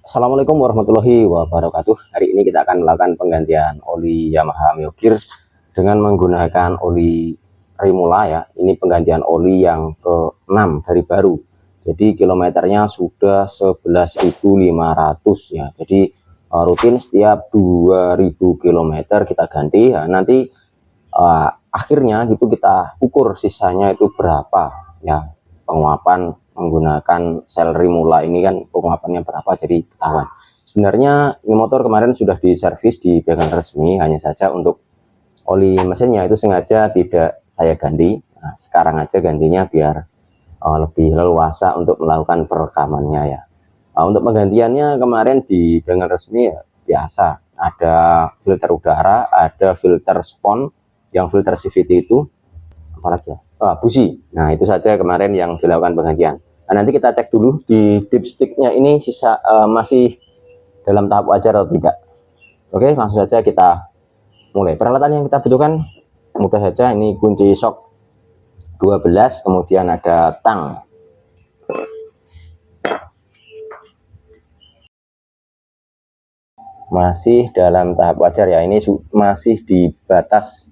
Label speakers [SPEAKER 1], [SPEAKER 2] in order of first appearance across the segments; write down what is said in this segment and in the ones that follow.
[SPEAKER 1] Assalamualaikum warahmatullahi wabarakatuh. Hari ini kita akan melakukan penggantian oli Yamaha Mio Gear dengan menggunakan oli Rimula ya. Ini penggantian oli yang ke-6 dari baru. Jadi kilometernya sudah 11.500 ya. Jadi rutin setiap 2.000 km kita ganti ya. Nanti akhirnya gitu kita ukur sisanya itu berapa ya. Penguapan menggunakan sel Rimula ini kan penguapannya berapa, jadi ketahuan. Sebenarnya ini motor kemarin sudah diservis di bengkel resmi, hanya saja untuk oli mesinnya itu sengaja tidak saya ganti. Nah, sekarang aja gantinya biar lebih leluasa untuk melakukan perekamannya ya. Untuk penggantiannya kemarin di bengkel resmi ya, biasa ada filter udara, ada filter spon, yang filter CVT itu apalagi ya, busi. Nah itu saja kemarin yang dilakukan penggantian. Nah, nanti kita cek dulu di dipsticknya ini sisa masih dalam tahap wajar atau tidak. Oke, langsung saja kita mulai. Peralatan yang kita butuhkan mudah saja, ini kunci shock 12, kemudian ada tang. Masih dalam tahap wajar ya, ini masih di batas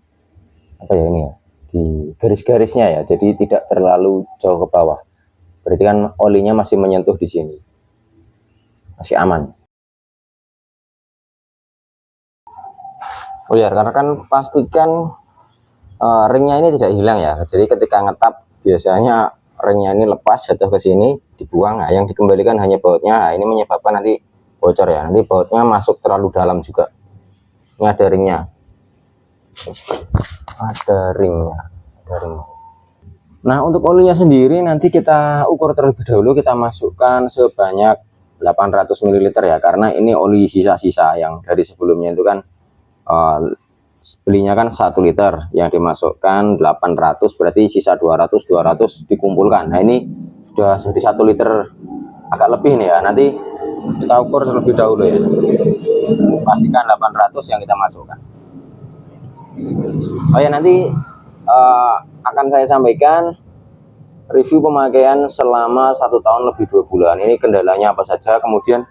[SPEAKER 1] apa ya ini ya, di garis-garisnya ya, jadi tidak terlalu jauh ke bawah. Berarti kan olinya masih menyentuh di sini, masih aman. Oh ya, karena kan pastikan ringnya ini tidak hilang ya. Jadi ketika ngetap biasanya ringnya ini lepas jatuh ke sini, dibuang. Nah, yang dikembalikan hanya bautnya. Nah, ini menyebabkan nanti bocor ya. Nanti bautnya masuk terlalu dalam juga. Ini ada ringnya. Ada ringnya. Nah, untuk olinya sendiri nanti kita ukur terlebih dahulu, kita masukkan sebanyak 800 ml ya, karena ini oli sisa-sisa yang dari sebelumnya itu kan belinya kan 1 liter, yang dimasukkan 800, berarti sisa 200 dikumpulkan. Nah, ini sudah jadi 1 liter agak lebih nih ya. Nanti kita ukur terlebih dahulu ya, pastikan 800 yang kita masukkan. Oh ya, nanti akan saya sampaikan review pemakaian selama 1 tahun lebih 2 bulan. Ini kendalanya apa saja, kemudian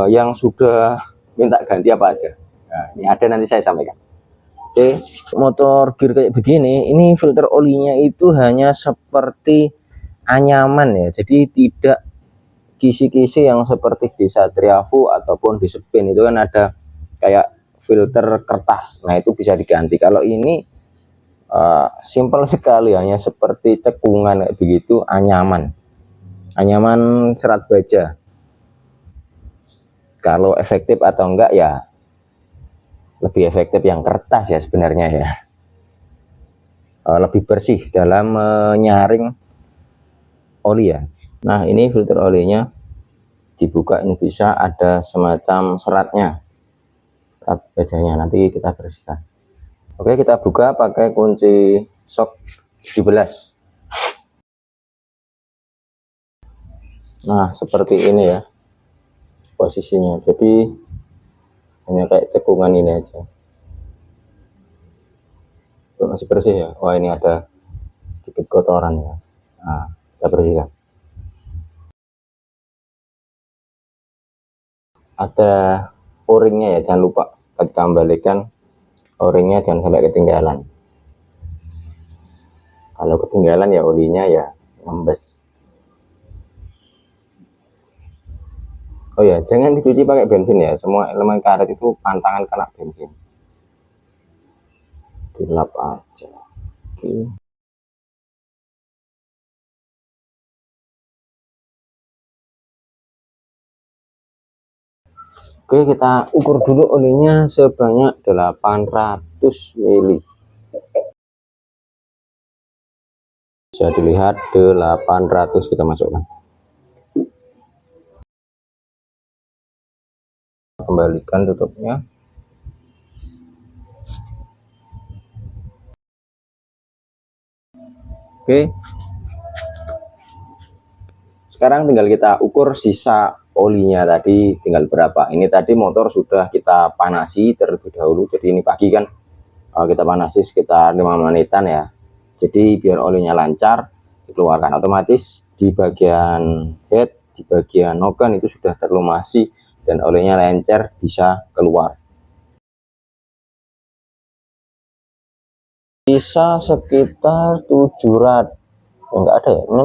[SPEAKER 1] yang sudah minta ganti apa aja. Nah, ini ada, nanti saya sampaikan. Oke, motor gear kayak begini, ini filter olinya itu hanya seperti anyaman ya. Jadi tidak kisi-kisi yang seperti di Satria Fu ataupun di Spin itu kan ada kayak filter kertas. Nah, itu bisa diganti. Kalau ini simple sekali, hanya seperti cekungan kayak begitu, anyaman serat baja. Kalau efektif atau enggak ya, lebih efektif yang kertas ya sebenarnya ya. Lebih bersih dalam menyaring oli ya. Nah, ini filter olinya dibuka, ini bisa ada semacam seratnya, serat bajanya, nanti kita bersihkan. Oke, kita buka pakai kunci shock 17. Nah, seperti ini ya posisinya, jadi hanya kayak cekungan ini aja. Itu masih bersih ya. Wah, ini ada sedikit kotoran ya. Nah, kita bersihkan. Ada o-ringnya ya, jangan lupa kita kembalikan o-ringnya, jangan sampai ketinggalan. Kalau ketinggalan ya olinya ya ngembes. Oh ya, jangan dicuci pakai bensin ya, semua elemen karet itu pantangan kena bensin. Dilap aja. Oke, kita ukur dulu olinya sebanyak 800 ml. Bisa dilihat 800 kita masukkan. Kembalikan tutupnya. Oke, sekarang tinggal kita ukur sisa olinya tadi tinggal berapa. Ini tadi motor sudah kita panasi terlebih dahulu, jadi ini pagi kan kita panasi sekitar 5 menitan ya. Jadi biar olinya lancar dikeluarkan, otomatis di bagian head di bagian noken itu sudah terlumasi dan olehnya lencer, bisa keluar. Bisa sekitar 700, enggak ada ya, ini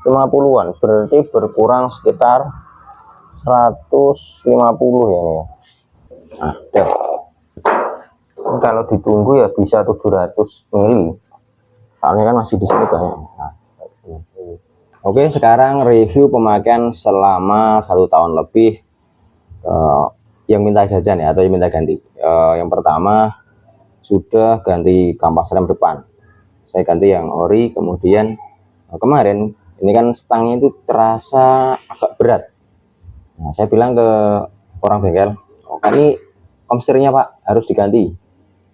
[SPEAKER 1] 650-an, berarti berkurang sekitar 150 ya ini ya. Nah, kalau ditunggu ya bisa 700 mili, soalnya kan masih di sini banyak. Nah, oke, sekarang review pemakaian selama 1 tahun lebih. Yang minta jajan ya, atau yang minta ganti. Yang pertama, sudah ganti kampas rem depan, saya ganti yang ori. Kemudian kemarin ini kan stangnya itu terasa agak berat. Nah, saya bilang ke orang bengkel, oh, ini komstirnya Pak harus diganti,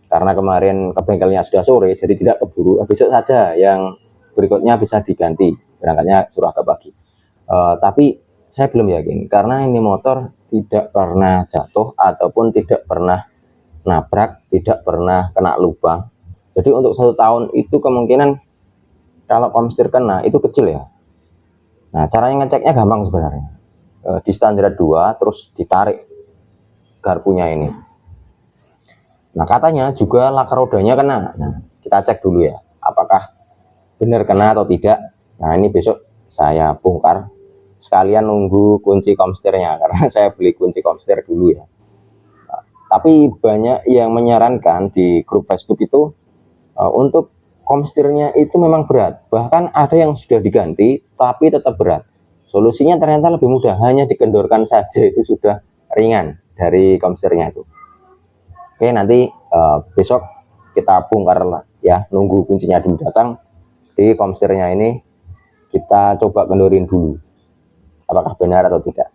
[SPEAKER 1] karena kemarin ke bengkelnya sudah sore, jadi tidak keburu. Besok saja yang berikutnya bisa diganti, berangkatnya suruh agak pagi. Tapi saya belum yakin, karena ini motor tidak pernah jatuh ataupun tidak pernah nabrak, tidak pernah kena lubang. Jadi untuk 1 tahun itu kemungkinan kalau komstir kena itu kecil ya. Nah, caranya ngeceknya gampang sebenarnya. Di standar 2 terus ditarik garpunya ini. Nah, katanya juga lak rodanya kena. Nah, kita cek dulu ya, apakah benar kena atau tidak. Nah, ini besok saya bongkar, sekalian nunggu kunci komstirnya, karena saya beli kunci komstir dulu ya. Nah, tapi banyak yang menyarankan di grup Facebook itu untuk komstirnya itu memang berat, bahkan ada yang sudah diganti tapi tetap berat. Solusinya ternyata lebih mudah, hanya dikendorkan saja itu sudah ringan dari komstirnya itu. Oke, nanti besok kita bongkar lah ya, nunggu kuncinya dulu datang. Di komstirnya ini kita coba kendorin dulu apakah benar atau tidak.